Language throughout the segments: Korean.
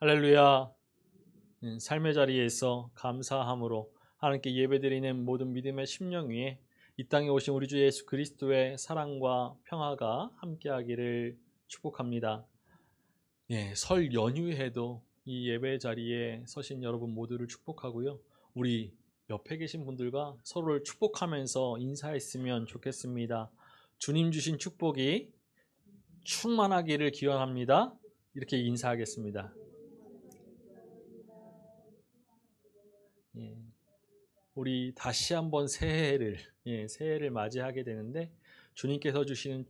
할렐루야. 삶의 자리에서 감사함으로 하나님께 예배드리는 모든 믿음의 심령 위에 이 땅에 오신 우리 주 예수 그리스도의 사랑과 평화가 함께하기를 축복합니다. 설 연휴에도 이 예배 자리에 서신 여러분 모두를 축복하고요. 우리 옆에 계신 분들과 서로를 축복하면서 인사했으면 좋겠습니다. 주님 주신 축복이 충만하기를 기원합니다. 이렇게 인사하겠습니다. 우리 다시 한번 새해를 맞이하게 되는데 주님께서 주시는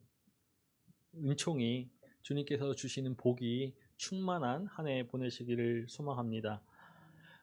은총이, 주님께서 주시는 복이 충만한 한 해 보내시기를 소망합니다.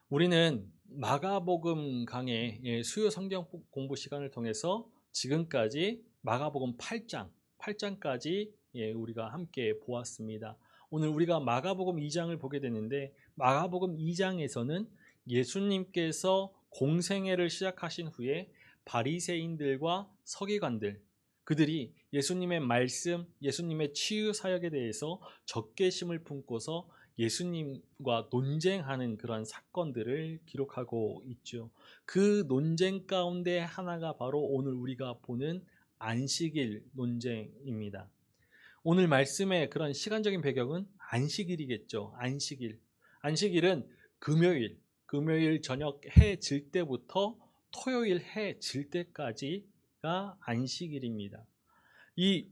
우리는 마가복음 강의 수요 성경 공부 시간을 통해서 지금까지 마가복음 8장까지 우리가 함께 보았습니다. 오늘 우리가 마가복음 2장을 보게 되는데 마가복음 2장에서는 예수님께서 공생애를 시작하신 후에 바리새인들과 서기관들, 그들이 예수님의 말씀, 예수님의 치유 사역에 대해서 적개심을 품고서 예수님과 논쟁하는 그런 사건들을 기록하고 있죠. 그 논쟁 가운데 하나가 바로 오늘 우리가 보는 안식일 논쟁입니다. 오늘 말씀의 그런 시간적인 배경은 안식일이겠죠. 안식일은 금요일 저녁 해 질 때부터 토요일 해 질 때까지가 안식일입니다. 이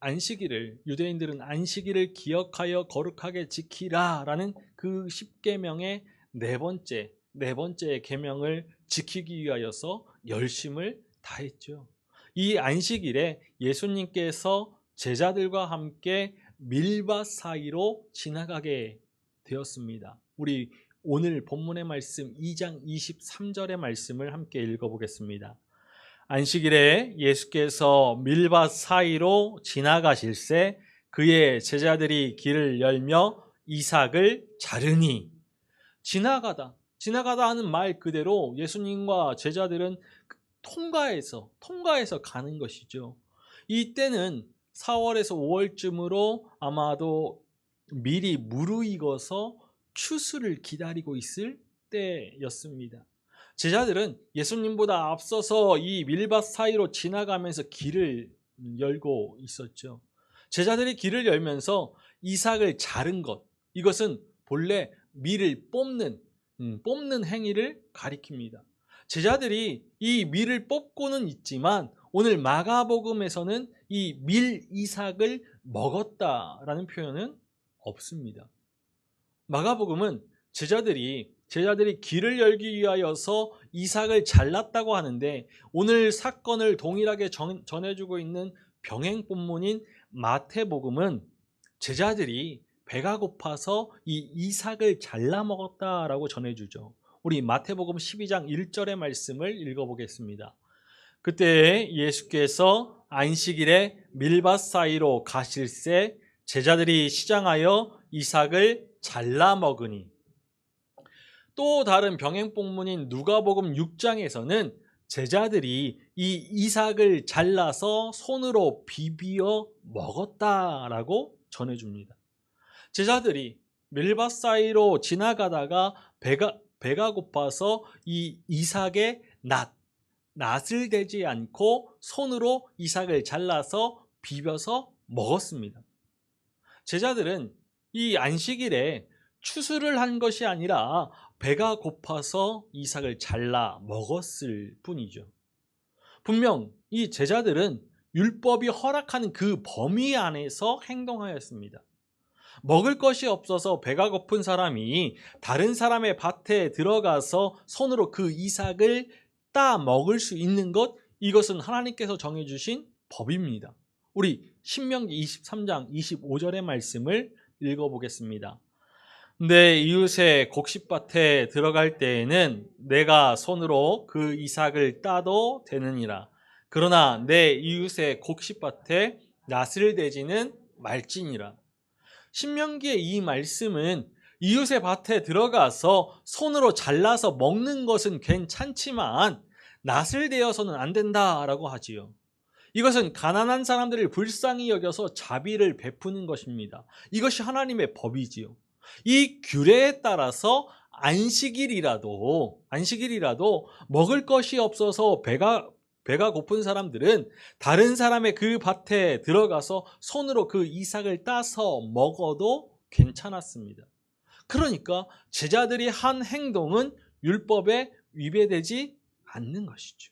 안식일을, 유대인들은 안식일을 기억하여 거룩하게 지키라라는 그 십계명의 네 번째 계명을 지키기 위하여서 열심을 다했죠. 이 안식일에 예수님께서 제자들과 함께 밀밭 사이로 지나가게 되었습니다. 우리 오늘 본문의 말씀 2장 23절의 말씀을 함께 읽어보겠습니다. 안식일에 예수께서 밀밭 사이로 지나가실새 그의 제자들이 길을 열며 이삭을 자르니. 지나가다 하는 말 그대로 예수님과 제자들은 통과해서 가는 것이죠. 이때는 4월에서 5월쯤으로 아마도 밀이 무르익어서 추수를 기다리고 있을 때였습니다. 제자들은 예수님보다 앞서서 이 밀밭 사이로 지나가면서 길을 열고 있었죠. 제자들이 길을 열면서 이삭을 자른 것, 이것은 본래 밀을 뽑는 행위를 가리킵니다. 제자들이 이 밀을 뽑고는 있지만 오늘 마가복음에서는 이 밀 이삭을 먹었다라는 표현은 없습니다. 마가복음은 제자들이 길을 열기 위하여서 이삭을 잘랐다고 하는데 오늘 사건을 동일하게 전해주고 있는 병행 본문인 마태복음은 제자들이 배가 고파서 이 이삭을 잘라 먹었다라고 전해주죠. 우리 마태복음 12장 1절의 말씀을 읽어보겠습니다. 그때 예수께서 안식일에 밀밭 사이로 가실새 제자들이 시장하여 이삭을 잘라 먹으니. 또 다른 병행 본문인 누가복음 6장에서는 제자들이 이 이삭을 잘라서 손으로 비비어 먹었다라고 전해줍니다. 제자들이 밀밭 사이로 지나가다가 배가 고파서 이 이삭의 낫을 대지 않고 손으로 이삭을 잘라서 비벼서 먹었습니다. 제자들은 이 안식일에 추수를 한 것이 아니라 배가 고파서 이삭을 잘라 먹었을 뿐이죠. 분명 이 제자들은 율법이 허락하는 그 범위 안에서 행동하였습니다. 먹을 것이 없어서 배가 고픈 사람이 다른 사람의 밭에 들어가서 손으로 그 이삭을 따 먹을 수 있는 것, 이것은 하나님께서 정해주신 법입니다. 우리 신명기 23장 25절의 말씀을 읽어보겠습니다. 내 이웃의 곡식밭에 들어갈 때에는 내가 손으로 그 이삭을 따도 되느니라. 그러나 내 이웃의 곡식밭에 낫을 대지는 말지니라. 신명기의 이 말씀은 이웃의 밭에 들어가서 손으로 잘라서 먹는 것은 괜찮지만 낫을 대어서는 안 된다라고 하지요. 이것은 가난한 사람들을 불쌍히 여겨서 자비를 베푸는 것입니다. 이것이 하나님의 법이지요. 이 규례에 따라서 안식일이라도 먹을 것이 없어서 배가 고픈 사람들은 다른 사람의 그 밭에 들어가서 손으로 그 이삭을 따서 먹어도 괜찮았습니다. 그러니까 제자들이 한 행동은 율법에 위배되지 않는 것이죠.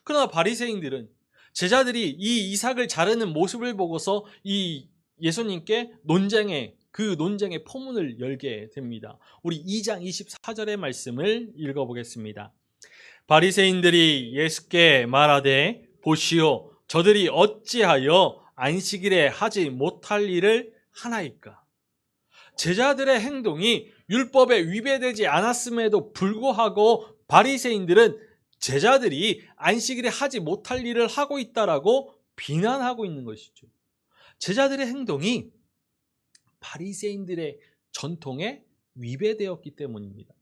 그러나 바리새인들은 제자들이 이 이삭을 자르는 모습을 보고서 이 예수님께 논쟁의 포문을 열게 됩니다. 우리 2장 24절의 말씀을 읽어보겠습니다. 바리새인들이 예수께 말하되 보시오, 저들이 어찌하여 안식일에 하지 못할 일을 하나이까? 제자들의 행동이 율법에 위배되지 않았음에도 불구하고 바리새인들은 제자들이 안식일에 하지 못할 일을 하고 있다라고 비난하고 있는 것이죠. 제자들의 행동이 바리새인들의 전통에 위배되었기 때문입니다.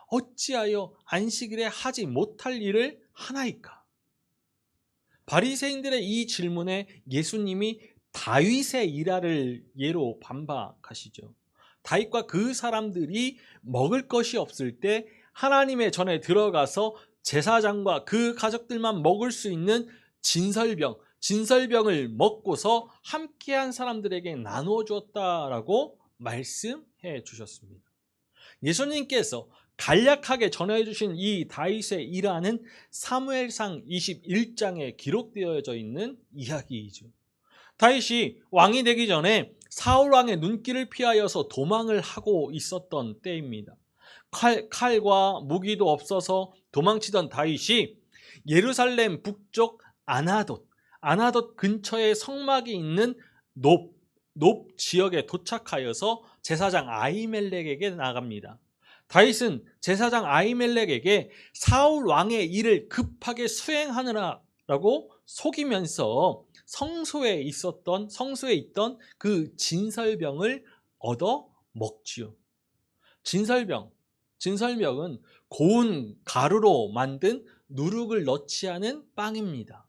어찌하여 안식일에 하지 못할 일을 하나이까? 바리새인들의 이 질문에 예수님이 다윗의 일화를 예로 반박하시죠. 다윗과 그 사람들이 먹을 것이 없을 때 하나님의 전에 들어가서 제사장과 그 가족들만 먹을 수 있는 진설병을 먹고서 함께한 사람들에게 나누어 주었다라고 말씀해 주셨습니다. 예수님께서 간략하게 전해주신 이 다윗의 일화는 사무엘상 21장에 기록되어져 있는 이야기이죠. 다윗이 왕이 되기 전에 사울 왕의 눈길을 피하여서 도망을 하고 있었던 때입니다. 칼과 무기도 없어서 도망치던 다윗이 예루살렘 북쪽 아나돗 근처에 성막이 있는 높 지역에 도착하여서 제사장 아히멜렉에게 나갑니다. 다윗은 제사장 아히멜렉에게 사울 왕의 일을 급하게 수행하느라고 속이면서 성소에 있던 그 진설병을 얻어 먹지요. 진설병은 고운 가루로 만든 누룩을 넣지 않은 빵입니다.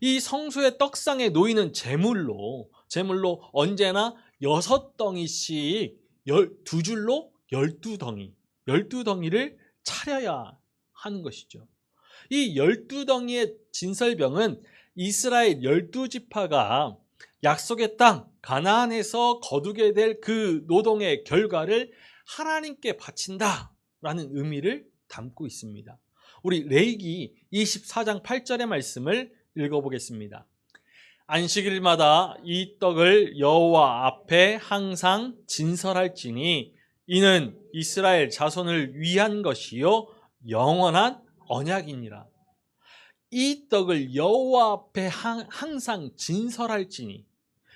이 성소의 떡상에 놓이는 제물로 언제나 6덩이씩 2줄로 12덩이를 차려야 하는 것이죠. 이 12덩이의 진설병은 이스라엘 12지파가 약속의 땅 가나안에서 거두게 될 그 노동의 결과를 하나님께 바친다라는 의미를 담고 있습니다. 우리 레위기 24장 8절의 말씀을 읽어보겠습니다. 안식일마다 이 떡을 여호와 앞에 항상 진설할지니 이는 이스라엘 자손을 위한 것이요 영원한 언약이니라. 이 떡을 여호와 앞에 항상 진설할지니,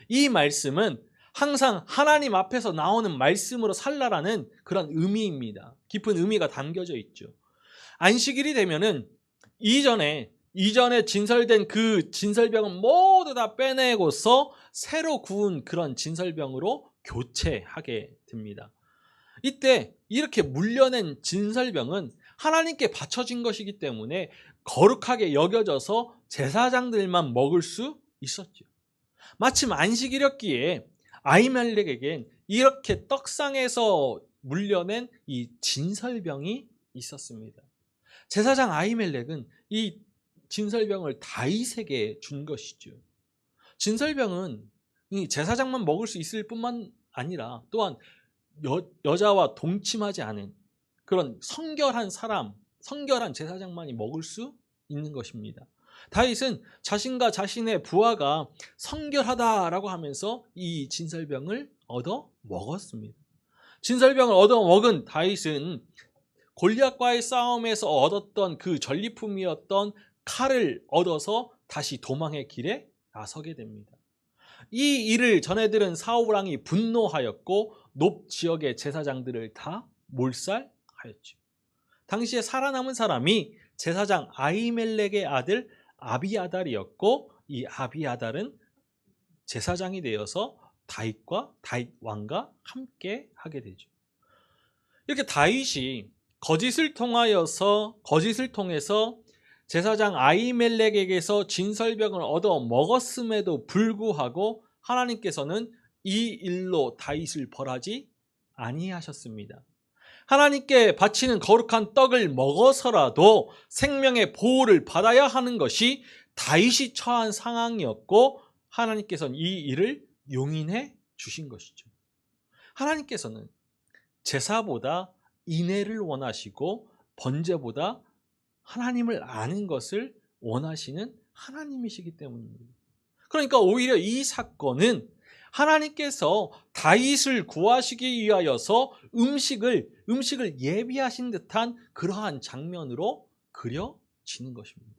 이 말씀은 항상 하나님 앞에서 나오는 말씀으로 살라라는 그런 의미입니다. 깊은 의미가 담겨져 있죠. 안식일이 되면은 이전에 진설된 그 진설병은 모두 다 빼내고서 새로 구운 그런 진설병으로 교체하게 됩니다. 이때 이렇게 물려낸 진설병은 하나님께 바쳐진 것이기 때문에 거룩하게 여겨져서 제사장들만 먹을 수 있었죠. 마침 안식일이었기에 아히멜렉에겐 이렇게 떡상에서 물려낸 이 진설병이 있었습니다. 제사장 아히멜렉은 이 진설병을 다윗에게 준 것이죠. 진설병은 이 제사장만 먹을 수 있을 뿐만 아니라 또한 여자와 동침하지 않은 그런 성결한 제사장만이 먹을 수 있는 것입니다. 다윗은 자신과 자신의 부하가 성결하다라고 하면서 이 진설병을 얻어 먹었습니다. 진설병을 얻어 먹은 다윗은 골리앗과의 싸움에서 얻었던 그 전리품이었던 칼을 얻어서 다시 도망의 길에 나서게 됩니다. 이 일을 전해들은 사울 왕이 분노하였고 높 지역의 제사장들을 다 몰살하였죠. 당시에 살아남은 사람이 제사장 아히멜렉의 아들 아비아달이었고, 이 아비아달은 제사장이 되어서 다윗 왕과 함께 하게 되죠. 이렇게 다윗이 거짓을 통해서 제사장 아히멜렉에게서 진설병을 얻어 먹었음에도 불구하고 하나님께서는 이 일로 다윗을 벌하지 아니하셨습니다. 하나님께 바치는 거룩한 떡을 먹어서라도 생명의 보호를 받아야 하는 것이 다윗이 처한 상황이었고, 하나님께서는 이 일을 용인해 주신 것이죠. 하나님께서는 제사보다 인애를 원하시고 번제보다 하나님을 아는 것을 원하시는 하나님이시기 때문입니다. 그러니까 오히려 이 사건은 하나님께서 다윗을 구하시기 위하여서 음식을 예비하신 듯한 그러한 장면으로 그려지는 것입니다.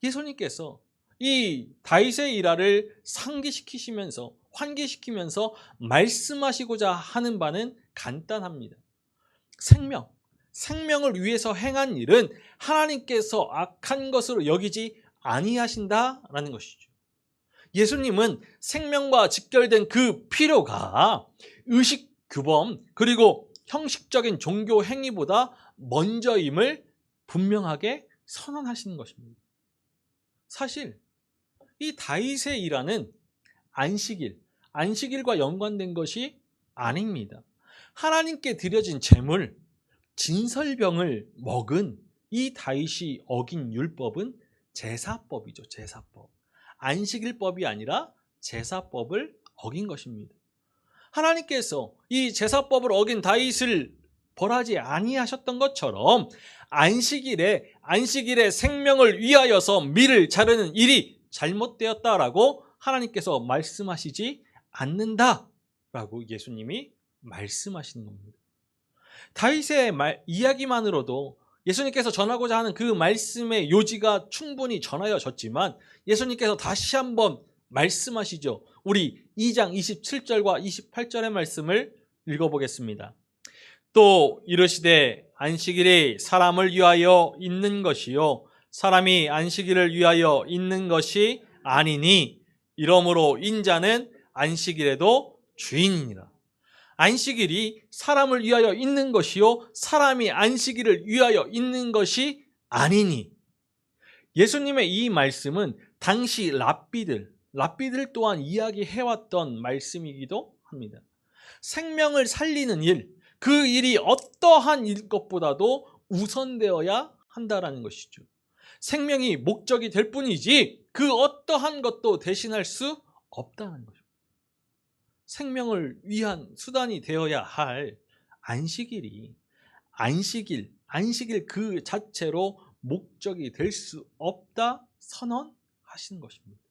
예수님께서 이 다윗의 일화를 상기시키시면서 환기시키면서 말씀하시고자 하는 바는 간단합니다. 생명을 위해서 행한 일은 하나님께서 악한 것으로 여기지 아니하신다라는 것이죠. 예수님은 생명과 직결된 그 필요가 의식 규범 그리고 형식적인 종교 행위보다 먼저임을 분명하게 선언하시는 것입니다. 사실 이 다윗의 일화는 안식일과 연관된 것이 아닙니다. 하나님께 드려진 제물, 진설병을 먹은 이 다윗이 어긴 율법은 제사법이죠. 제사법. 안식일법이 아니라 제사법을 어긴 것입니다. 하나님께서 이 제사법을 어긴 다윗을 벌하지 아니하셨던 것처럼 안식일에 생명을 위하여서 밀을 자르는 일이 잘못되었다라고 하나님께서 말씀하시지 않는다라고 예수님이 말씀하시는 겁니다. 다윗의 이야기만으로도 예수님께서 전하고자 하는 그 말씀의 요지가 충분히 전하여졌지만 예수님께서 다시 한번 말씀하시죠. 우리 2장 27절과 28절의 말씀을 읽어보겠습니다. 또 이르시되 안식일이 사람을 위하여 있는 것이요 사람이 안식일을 위하여 있는 것이 아니니 이러므로 인자는 안식일에도 주인이니라. 안식일이 사람을 위하여 있는 것이요 사람이 안식일을 위하여 있는 것이 아니니. 예수님의 이 말씀은 당시 랍비들 또한 이야기해왔던 말씀이기도 합니다. 생명을 살리는 일, 그 일이 어떠한 일 것보다도 우선되어야 한다라는 것이죠. 생명이 목적이 될 뿐이지 그 어떠한 것도 대신할 수 없다는 것입니다. 생명을 위한 수단이 되어야 할 안식일 그 자체로 목적이 될 수 없다 선언하신 것입니다.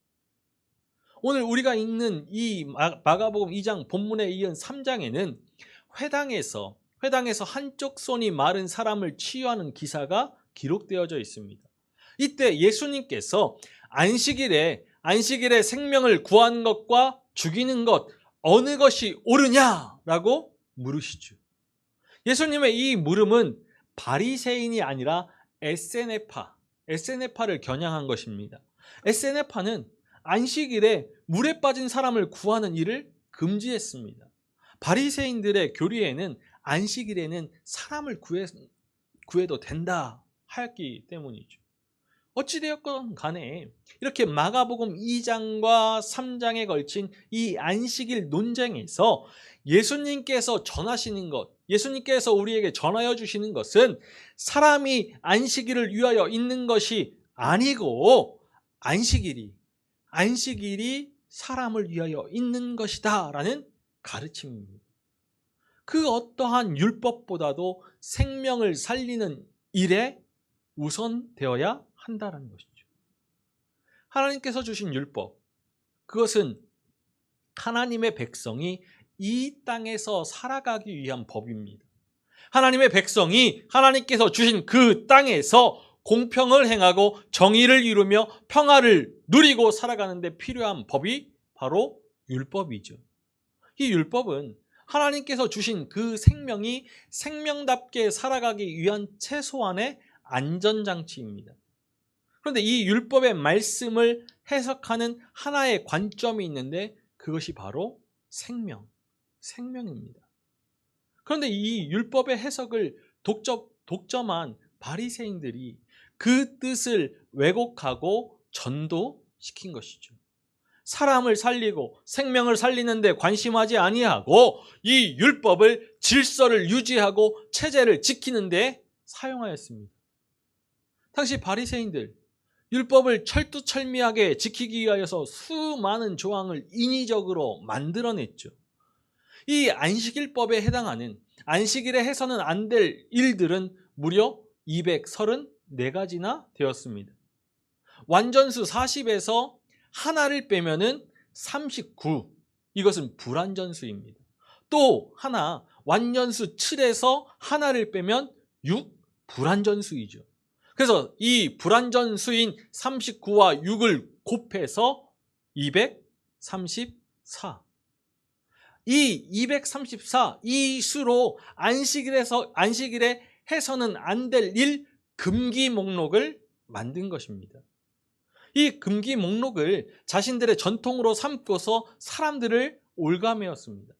오늘 우리가 읽는 이 마가복음 2장 본문에 이은 3장에는 회당에서 한쪽 손이 마른 사람을 치유하는 기사가 기록되어져 있습니다. 이때 예수님께서 안식일에 생명을 구하는 것과 죽이는 것 어느 것이 옳으냐라고 물으시죠. 예수님의 이 물음은 바리새인이 아니라 에세네파를 겨냥한 것입니다. 에세네파는 안식일에 물에 빠진 사람을 구하는 일을 금지했습니다. 바리새인들의 교리에는 안식일에는 사람을 구해도 된다 하였기 때문이죠. 어찌되었건 간에 이렇게 마가복음 2장과 3장에 걸친 이 안식일 논쟁에서 예수님께서 전하시는 것, 예수님께서 우리에게 전하여 주시는 것은 사람이 안식일을 위하여 있는 것이 아니고 안식일이 사람을 위하여 있는 것이다 라는 가르침입니다. 그 어떠한 율법보다도 생명을 살리는 일에 우선되어야 한다는 것이죠. 하나님께서 주신 율법, 그것은 하나님의 백성이 이 땅에서 살아가기 위한 법입니다. 하나님의 백성이 하나님께서 주신 그 땅에서 공평을 행하고 정의를 이루며 평화를 누리고 살아가는 데 필요한 법이 바로 율법이죠. 이 율법은 하나님께서 주신 그 생명이 생명답게 살아가기 위한 최소한의 안전장치입니다. 그런데 이 율법의 말씀을 해석하는 하나의 관점이 있는데 그것이 바로 생명입니다. 그런데 이 율법의 해석을 독점한 바리새인들이 그 뜻을 왜곡하고 전도시킨 것이죠. 사람을 살리고 생명을 살리는 데 관심하지 아니하고 이 율법을 질서를 유지하고 체제를 지키는 데 사용하였습니다. 당시 바리새인들 율법을 철두철미하게 지키기 위하여서 수많은 조항을 인위적으로 만들어냈죠. 이 안식일법에 해당하는 안식일에 해서는 안 될 일들은 무려 234가지나 되었습니다. 완전수 40에서 하나를 빼면은 39. 이것은 불완전수입니다. 또 하나 완전수 7에서 하나를 빼면 6. 불완전수이죠. 그래서 이 불완전수인 39와 6을 곱해서 234. 이 234, 이 수로 안식일에 해서는 안 될 일 금기 목록을 만든 것입니다. 이 금기 목록을 자신들의 전통으로 삼고서 사람들을 올가매었습니다.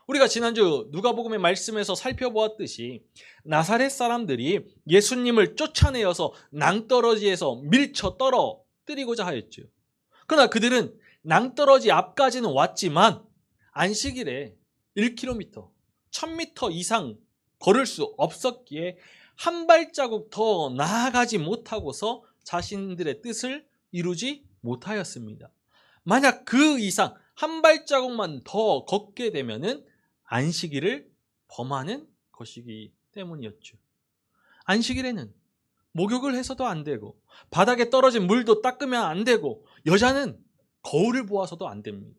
우리가 지난주 누가복음의 말씀에서 살펴보았듯이 나사렛 사람들이 예수님을 쫓아내어서 낭떠러지에서 밀쳐 떨어뜨리고자 하였죠. 그러나 그들은 낭떠러지 앞까지는 왔지만 안식일에 1km, 1000m 이상 걸을 수 없었기에 한 발자국 더 나아가지 못하고서 자신들의 뜻을 이루지 못하였습니다. 만약 그 이상 한 발자국만 더 걷게 되면은 안식일을 범하는 것이기 때문이었죠. 안식일에는 목욕을 해서도 안 되고 바닥에 떨어진 물도 닦으면 안 되고 여자는 거울을 보아서도 안 됩니다.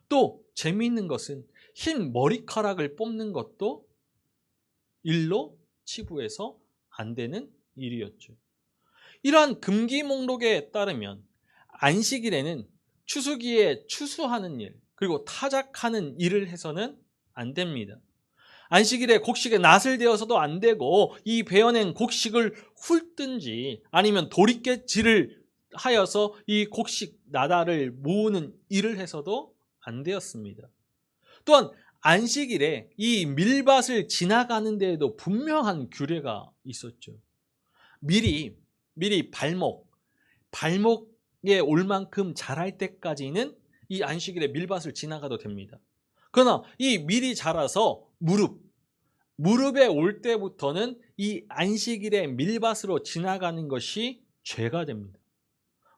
또 재미있는 것은 흰 머리카락을 뽑는 것도 일로 치부해서 안 되는 일이었죠. 이러한 금기 목록에 따르면 안식일에는 추수기에 추수하는 일 그리고 타작하는 일을 해서는 안 됩니다. 안식일에 곡식에 낫을 대어서도 안 되고 이 베어낸 곡식을 훑든지 아니면 도리깨질을 하여서 이 곡식 나다를 모으는 일을 해서도 안 되었습니다. 또한 안식일에 이 밀밭을 지나가는 데에도 분명한 규례가 있었죠. 미리 발목에 올 만큼 자랄 때까지는 이 안식일에 밀밭을 지나가도 됩니다. 그러나 이 밀이 자라서 무릎에 올 때부터는 이 안식일에 밀밭으로 지나가는 것이 죄가 됩니다.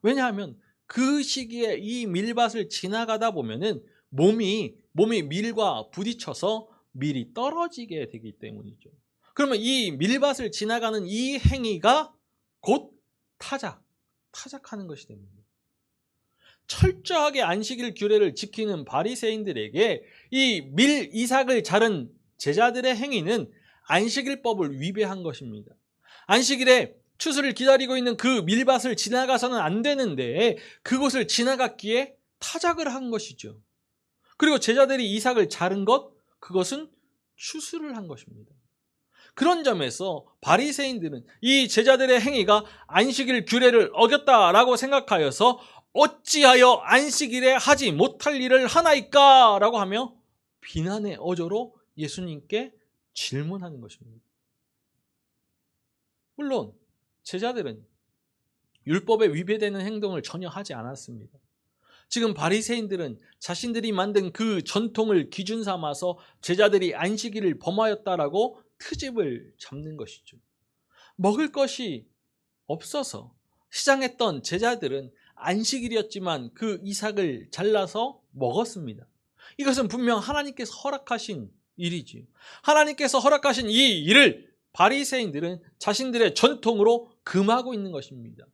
왜냐하면 그 시기에 이 밀밭을 지나가다 보면은 몸이 밀과 부딪혀서 밀이 떨어지게 되기 때문이죠. 그러면 이 밀밭을 지나가는 이 행위가 곧 타작하는 것이 됩니다. 철저하게 안식일 규례를 지키는 바리새인들에게 이 밀 이삭을 자른 제자들의 행위는 안식일법을 위배한 것입니다. 안식일에 추수를 기다리고 있는 그 밀밭을 지나가서는 안 되는데 그곳을 지나갔기에 타작을 한 것이죠. 그리고 제자들이 이삭을 자른 그것은 추수를 한 것입니다. 그런 점에서 바리새인들은 이 제자들의 행위가 안식일 규례를 어겼다라고 생각하여서 어찌하여 안식일에 하지 못할 일을 하나이까? 라고 하며 비난의 어조로 예수님께 질문하는 것입니다. 물론 제자들은 율법에 위배되는 행동을 전혀 하지 않았습니다. 지금 바리새인들은 자신들이 만든 그 전통을 기준 삼아서 제자들이 안식일을 범하였다라고 트집을 잡는 것이죠. 먹을 것이 없어서 시장했던 제자들은 안식일이었지만 그 이삭을 잘라서 먹었습니다. 이것은 분명 하나님께서 허락하신 일이지. 하나님께서 허락하신 이 일을 바리새인들은 자신들의 전통으로 금하고 있는 것입니다.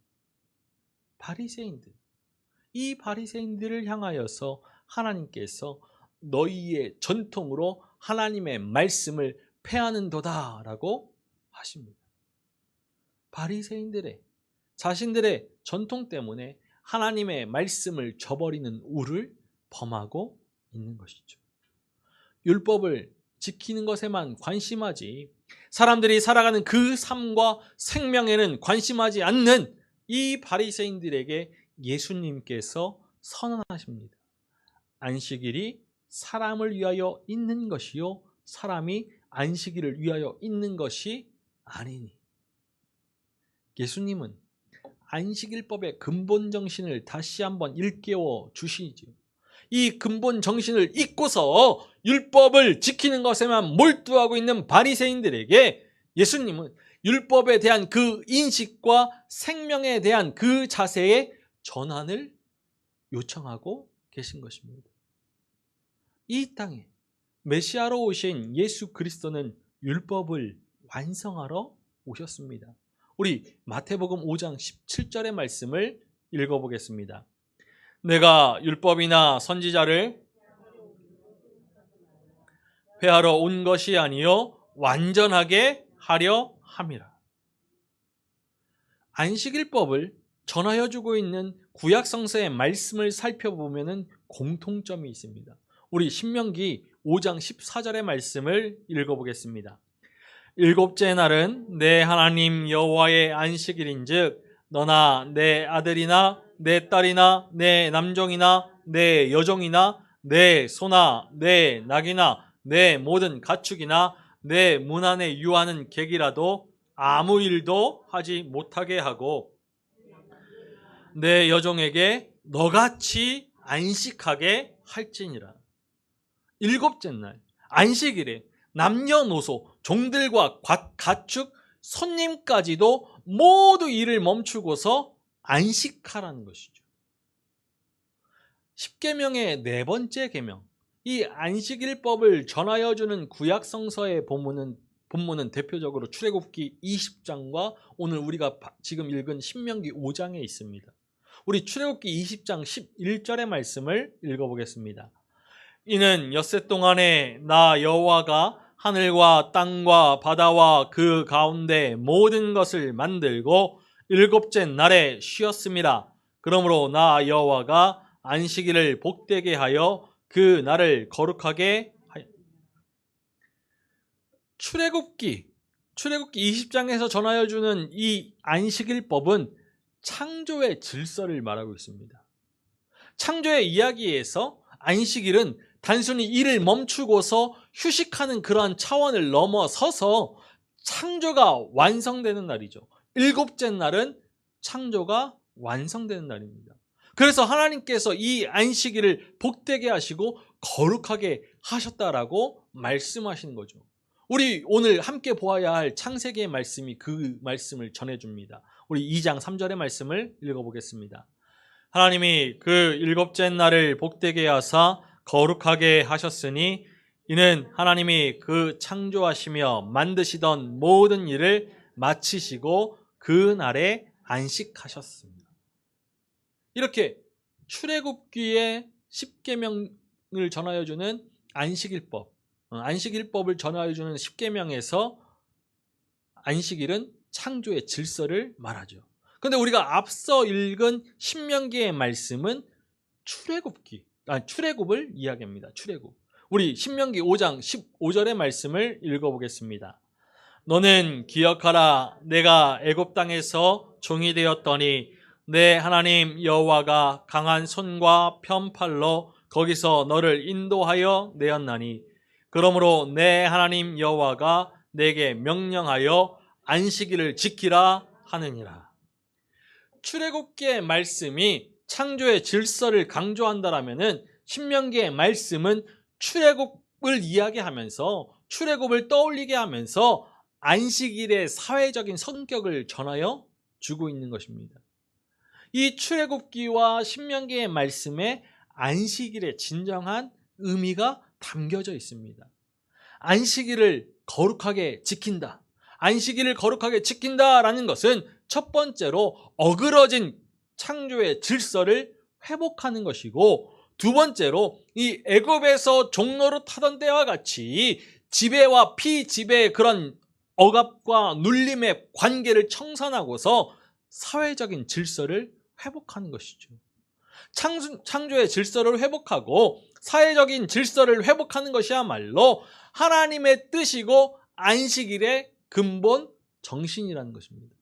이 바리새인들을 향하여서 하나님께서 너희의 전통으로 하나님의 말씀을 폐하는도다라고 하십니다. 바리새인들의 자신들의 전통 때문에 하나님의 말씀을 저버리는 우를 범하고 있는 것이죠. 율법을 지키는 것에만 관심하지 사람들이 살아가는 그 삶과 생명에는 관심하지 않는 이 바리새인들에게 예수님께서 선언하십니다. 안식일이 사람을 위하여 있는 것이요 사람이 안식일을 위하여 있는 것이 아니니. 예수님은 안식일법의 근본 정신을 다시 한번 일깨워 주시죠. 이 근본 정신을 잊고서 율법을 지키는 것에만 몰두하고 있는 바리새인들에게 예수님은 율법에 대한 그 인식과 생명에 대한 그 자세의 전환을 요청하고 계신 것입니다. 이 땅에 메시아로 오신 예수 그리스도는 율법을 완성하러 오셨습니다. 우리 마태복음 5장 17절의 말씀을 읽어보겠습니다. 내가 율법이나 선지자를 폐하러 온 것이 아니요 완전하게 하려 함이라. 안식일법을 전하여 주고 있는 구약 성서의 말씀을 살펴보면 공통점이 있습니다. 우리 신명기 5장 14절의 말씀을 읽어보겠습니다. 일곱째 날은 내 하나님 여호와의 안식일인즉 너나 내 아들이나 내 딸이나 내 남종이나 내 여종이나 내 소나 내 낙이나 내 모든 가축이나 내 문 안에 유하는 객이라도 아무 일도 하지 못하게 하고 내 여종에게 너같이 안식하게 할지니라. 일곱째 날 안식일에 남녀노소 종들과 가축 손님까지도 모두 일을 멈추고서 안식하라는 것이죠. 십계명의 네 번째 계명, 이 안식일법을 전하여 주는 구약 성서의 본문은 대표적으로 출애굽기 20장과 오늘 우리가 지금 읽은 신명기 5장에 있습니다. 우리 출애굽기 20장 11절의 말씀을 읽어보겠습니다. 이는 엿새 동안에 나 여호와가 하늘과 땅과 바다와 그 가운데 모든 것을 만들고 일곱째 날에 쉬었음이라. 그러므로 나 여호와가 안식일을 복되게 하여 그 날을 거룩하게 하여. 출애굽기 20장에서 전하여 주는 이 안식일법은 창조의 질서를 말하고 있습니다. 창조의 이야기에서 안식일은 단순히 일을 멈추고서 휴식하는 그러한 차원을 넘어서서 창조가 완성되는 날이죠. 일곱째 날은 창조가 완성되는 날입니다. 그래서 하나님께서 이 안식일을 복되게 하시고 거룩하게 하셨다라고 말씀하시는 거죠. 우리 오늘 함께 보아야 할 창세기의 말씀이 그 말씀을 전해줍니다. 우리 2장 3절의 말씀을 읽어보겠습니다. 하나님이 그 일곱째 날을 복되게 하사 거룩하게 하셨으니 이는 하나님이 그 창조하시며 만드시던 모든 일을 마치시고 그 날에 안식하셨습니다. 이렇게 출애굽기의 십계명을 전하여 주는 안식일법을 전하여 주는 십계명에서 안식일은 창조의 질서를 말하죠. 그런데 우리가 앞서 읽은 신명기의 말씀은 출애굽을 이야기합니다. 출애굽. 우리 신명기 5장 15절의 말씀을 읽어보겠습니다. 너는 기억하라. 내가 애굽 땅에서 종이 되었더니 내 하나님 여호와가 강한 손과 편팔로 거기서 너를 인도하여 내었나니 그러므로 내 하나님 여호와가 내게 명령하여 안식일을 지키라 하느니라. 출애굽기의 말씀이 창조의 질서를 강조한다라면은 신명기의 말씀은 출애굽을 이야기하면서 출애굽을 떠올리게 하면서 안식일의 사회적인 성격을 전하여 주고 있는 것입니다. 이 출애굽기와 신명기의 말씀에 안식일의 진정한 의미가 담겨져 있습니다. 안식일을 거룩하게 지킨다. 안식일을 거룩하게 지킨다라는 것은 첫 번째로 어그러진 창조의 질서를 회복하는 것이고 두 번째로 이 애굽에서 종노릇 하던 때와 같이 지배와 피지배의 그런 억압과 눌림의 관계를 청산하고서 사회적인 질서를 회복하는 것이죠. 창조의 질서를 회복하고 사회적인 질서를 회복하는 것이야말로 하나님의 뜻이고 안식일의 근본 정신이라는 것입니다.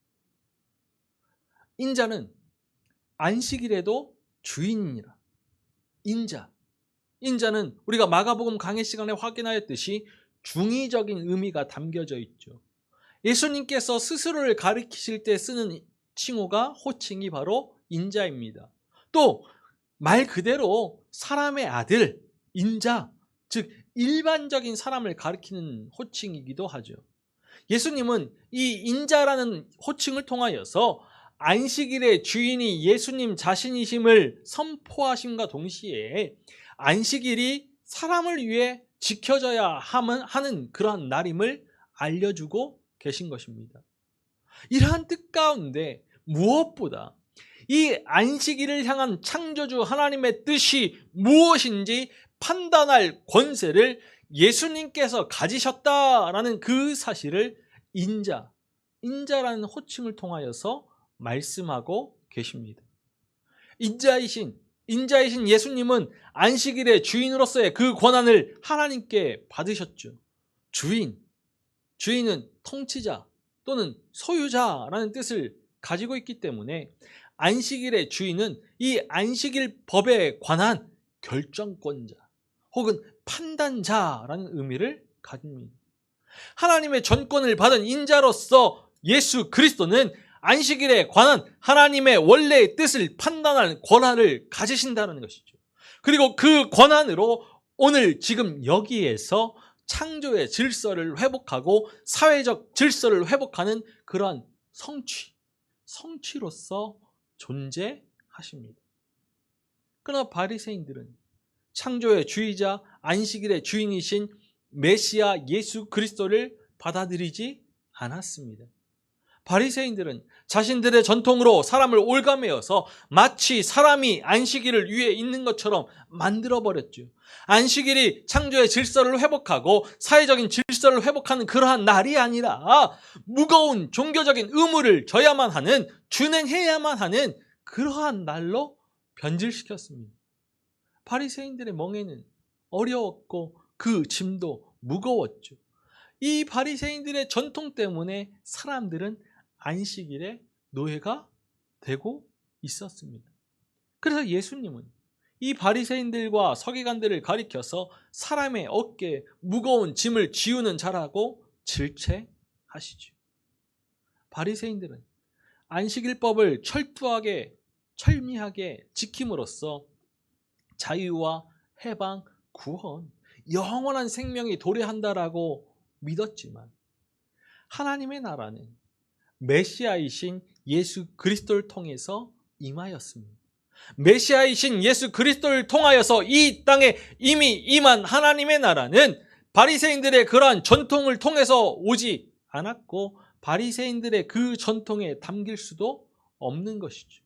인자는 안식일에도 주인이라. 인자는 우리가 마가복음 강해 시간에 확인하였듯이 중의적인 의미가 담겨져 있죠. 예수님께서 스스로를 가리키실 때 쓰는 호칭이 바로 인자입니다. 또 말 그대로 사람의 아들, 인자, 즉 일반적인 사람을 가리키는 호칭이기도 하죠. 예수님은 이 인자라는 호칭을 통하여서 안식일의 주인이 예수님 자신이심을 선포하심과 동시에 안식일이 사람을 위해 지켜져야 하는 그러한 날임을 알려주고 계신 것입니다. 이러한 뜻 가운데 무엇보다 이 안식일을 향한 창조주 하나님의 뜻이 무엇인지 판단할 권세를 예수님께서 가지셨다라는 그 사실을 인자라는 호칭을 통하여서 말씀하고 계십니다. 인자이신 예수님은 안식일의 주인으로서의 그 권한을 하나님께 받으셨죠. 주인은 통치자 또는 소유자라는 뜻을 가지고 있기 때문에 안식일의 주인은 이 안식일 법에 관한 결정권자 혹은 판단자라는 의미를 가집니다. 하나님의 전권을 받은 인자로서 예수 그리스도는 안식일에 관한 하나님의 원래의 뜻을 판단하는 권한을 가지신다는 것이죠. 그리고 그 권한으로 오늘 지금 여기에서 창조의 질서를 회복하고 사회적 질서를 회복하는 그러한 성취로서 존재하십니다. 그러나 바리새인들은 창조의 주이자 안식일의 주인이신 메시아 예수 그리스도를 받아들이지 않았습니다. 바리새인들은 자신들의 전통으로 사람을 올가매어서 마치 사람이 안식일을 위해 있는 것처럼 만들어버렸죠. 안식일이 창조의 질서를 회복하고 사회적인 질서를 회복하는 그러한 날이 아니라 무거운 종교적인 의무를 져야만 하는, 준행해야만 하는 그러한 날로 변질시켰습니다. 바리새인들의 멍에는 어려웠고 그 짐도 무거웠죠. 이 바리새인들의 전통 때문에 사람들은 안식일의 노예가 되고 있었습니다. 그래서 예수님은 이 바리새인들과 서기관들을 가리켜서 사람의 어깨에 무거운 짐을 지우는 자라고 질책하시죠. 바리새인들은 안식일법을 철미하게 지킴으로써 자유와 해방, 구원, 영원한 생명이 도래한다라고 믿었지만 하나님의 나라는 메시아이신 예수 그리스도를 통해서 임하였습니다. 메시아이신 예수 그리스도를 통하여서 이 땅에 이미 임한 하나님의 나라는 바리새인들의 그러한 전통을 통해서 오지 않았고 바리새인들의 그 전통에 담길 수도 없는 것이죠.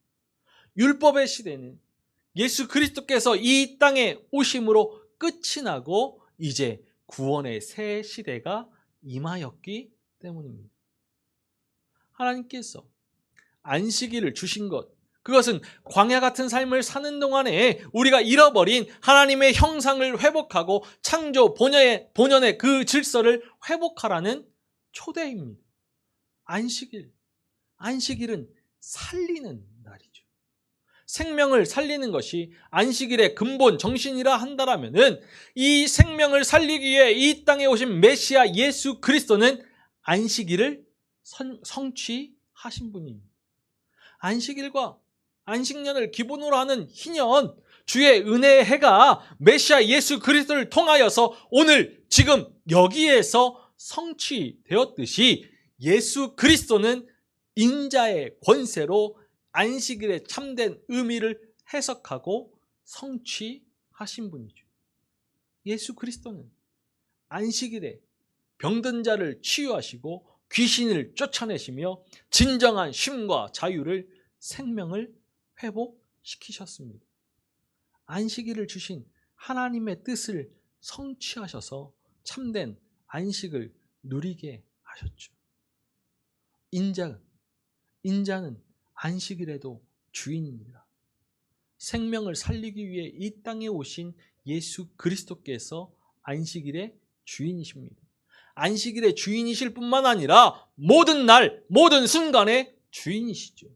율법의 시대는 예수 그리스도께서 이 땅에 오심으로 끝이 나고 이제 구원의 새 시대가 임하였기 때문입니다. 하나님께서 안식일을 주신 것, 그것은 광야 같은 삶을 사는 동안에 우리가 잃어버린 하나님의 형상을 회복하고 창조 본연의 그 질서를 회복하라는 초대입니다. 안식일은 살리는 날이죠. 생명을 살리는 것이 안식일의 근본 정신이라 한다라면은 이 생명을 살리기 위해 이 땅에 오신 메시아 예수 그리스도는 안식일을 성취하신 분입니다. 안식일과 안식년을 기본으로 하는 희년, 주의 은혜의 해가 메시아 예수 그리스도를 통하여서 오늘 지금 여기에서 성취되었듯이 예수 그리스도는 인자의 권세로 안식일의 참된 의미를 해석하고 성취하신 분이죠. 예수 그리스도는 안식일에 병든 자를 치유하시고 귀신을 쫓아내시며 진정한 쉼과 자유를, 생명을 회복시키셨습니다. 안식일을 주신 하나님의 뜻을 성취하셔서 참된 안식을 누리게 하셨죠. 인자는 안식일에도 주인입니다. 생명을 살리기 위해 이 땅에 오신 예수 그리스도께서 안식일의 주인이십니다. 안식일의 주인이실 뿐만 아니라 모든 날, 모든 순간의 주인이시죠.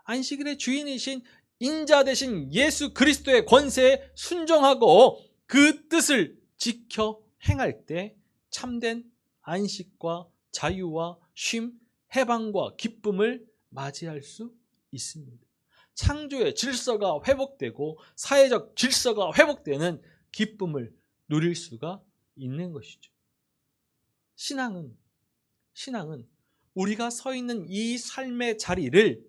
안식일의 주인이신 인자 되신 예수 그리스도의 권세에 순종하고 그 뜻을 지켜 행할 때 참된 안식과 자유와 쉼, 해방과 기쁨을 맞이할 수 있습니다. 창조의 질서가 회복되고 사회적 질서가 회복되는 기쁨을 누릴 수가 있는 것이죠. 신앙은 우리가 서 있는 이 삶의 자리를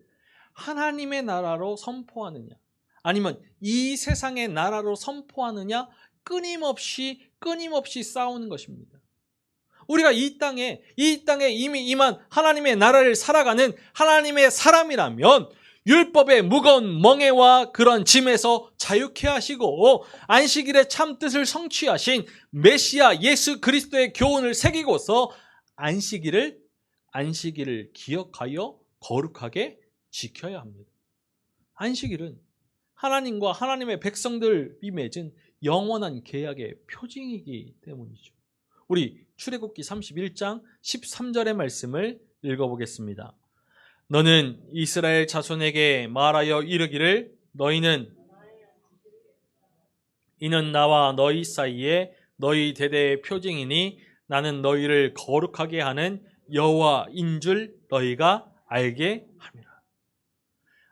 하나님의 나라로 선포하느냐, 아니면 이 세상의 나라로 선포하느냐, 끊임없이 싸우는 것입니다. 우리가 이 땅에 이미 임한 하나님의 나라를 살아가는 하나님의 사람이라면 율법의 무거운 멍에와 그런 짐에서 자유케 하시고 안식일의 참 뜻을 성취하신 메시아 예수 그리스도의 교훈을 새기고서 안식일을 기억하여 거룩하게 지켜야 합니다. 안식일은 하나님과 하나님의 백성들이 맺은 영원한 계약의 표징이기 때문이죠. 우리 출애굽기 31장 13절의 말씀을 읽어보겠습니다. 너는 이스라엘 자손에게 말하여 이르기를 이는 나와 너희 사이에 너희 대대의 표징이니 나는 너희를 거룩하게 하는 여호와인 줄 너희가 알게 함이라.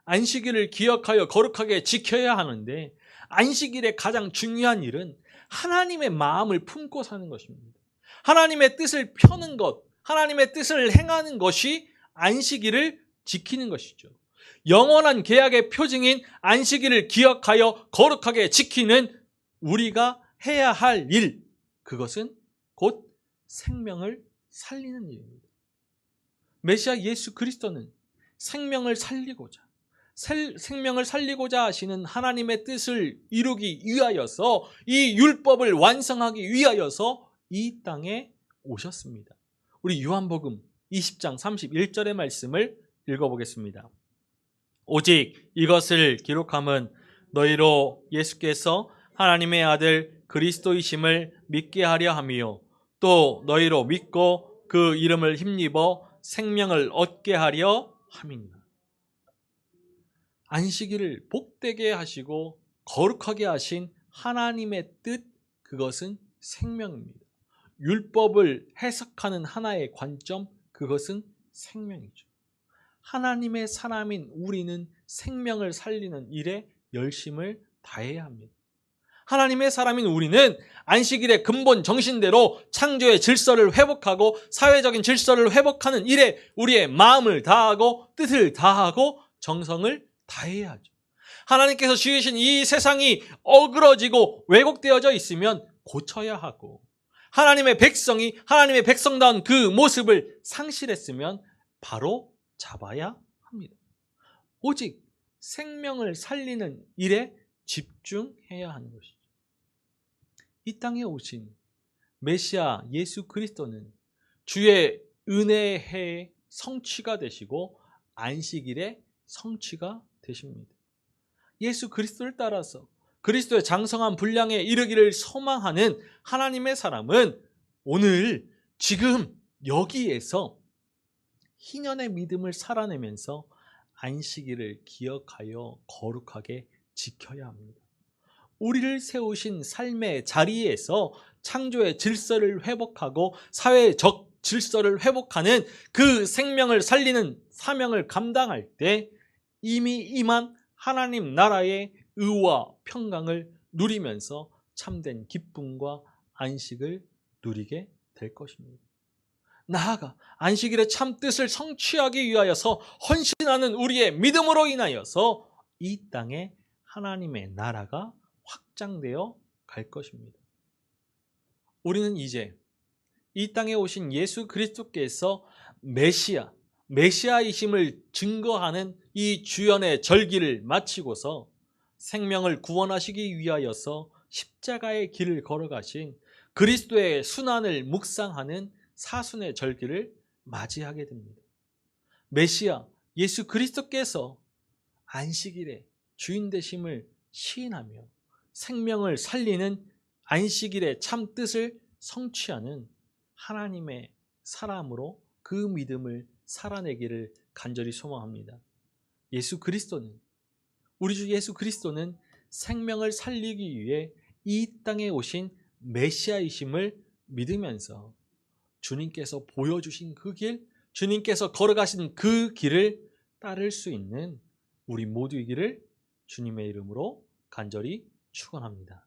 안식일을 기억하여 거룩하게 지켜야 하는데 안식일의 가장 중요한 일은 하나님의 마음을 품고 사는 것입니다. 하나님의 뜻을 펴는 것, 하나님의 뜻을 행하는 것이 안식일을 지키는 것이죠. 영원한 계약의 표징인 안식일을 기억하여 거룩하게 지키는 우리가 해야 할 일, 그것은 곧 생명을 살리는 일입니다. 메시아 예수 그리스도는 생명을 살리고자 하시는 하나님의 뜻을 이루기 위하여서, 이 율법을 완성하기 위하여서 이 땅에 오셨습니다. 우리 요한복음 20장 31절의 말씀을 읽어보겠습니다. 오직 이것을 기록함은 너희로 예수께서 하나님의 아들 그리스도이심을 믿게 하려 함이요 또 너희로 믿고 그 이름을 힘입어 생명을 얻게 하려 함이니라. 안식일을 복되게 하시고 거룩하게 하신 하나님의 뜻, 그것은 생명입니다. 율법을 해석하는 하나의 관점, 그것은 생명이죠. 하나님의 사람인 우리는 생명을 살리는 일에 열심을 다해야 합니다. 하나님의 사람인 우리는 안식일의 근본 정신대로 창조의 질서를 회복하고 사회적인 질서를 회복하는 일에 우리의 마음을 다하고 뜻을 다하고 정성을 다해야 하죠. 하나님께서 지으신 이 세상이 어그러지고 왜곡되어져 있으면 고쳐야 하고, 하나님의 백성이 하나님의 백성다운 그 모습을 상실했으면 바로 잡아야 합니다. 오직 생명을 살리는 일에 집중해야 하는 것이죠. 이 땅에 오신 메시아 예수 그리스도는 주의 은혜의 해의 성취가 되시고 안식일의 성취가 되십니다. 예수 그리스도를 따라서 그리스도의 장성한 분량에 이르기를 소망하는 하나님의 사람은 오늘 지금 여기에서 희년의 믿음을 살아내면서 안식일을 기억하여 거룩하게 지켜야 합니다. 우리를 세우신 삶의 자리에서 창조의 질서를 회복하고 사회적 질서를 회복하는 그 생명을 살리는 사명을 감당할 때 이미 임한 하나님 나라의 의와 평강을 누리면서 참된 기쁨과 안식을 누리게 될 것입니다. 나아가 안식일의 참 뜻을 성취하기 위하여서 헌신하는 우리의 믿음으로 인하여서 이 땅에 하나님의 나라가 확장되어 갈 것입니다. 우리는 이제 이 땅에 오신 예수 그리스도께서 메시아이심을 증거하는 이 주연의 절기를 마치고서 생명을 구원하시기 위하여서 십자가의 길을 걸어가신 그리스도의 순환을 묵상하는 사순의 절기를 맞이하게 됩니다. 메시아 예수 그리스도께서 안식일의 주인 되심을 시인하며 생명을 살리는 안식일의 참 뜻을 성취하는 하나님의 사람으로 그 믿음을 살아내기를 간절히 소망합니다. 우리 주 예수 그리스도는 생명을 살리기 위해 이 땅에 오신 메시아이심을 믿으면서 주님께서 보여주신 그 길, 주님께서 걸어가신 그 길을 따를 수 있는 우리 모두이기를 주님의 이름으로 간절히 축원합니다.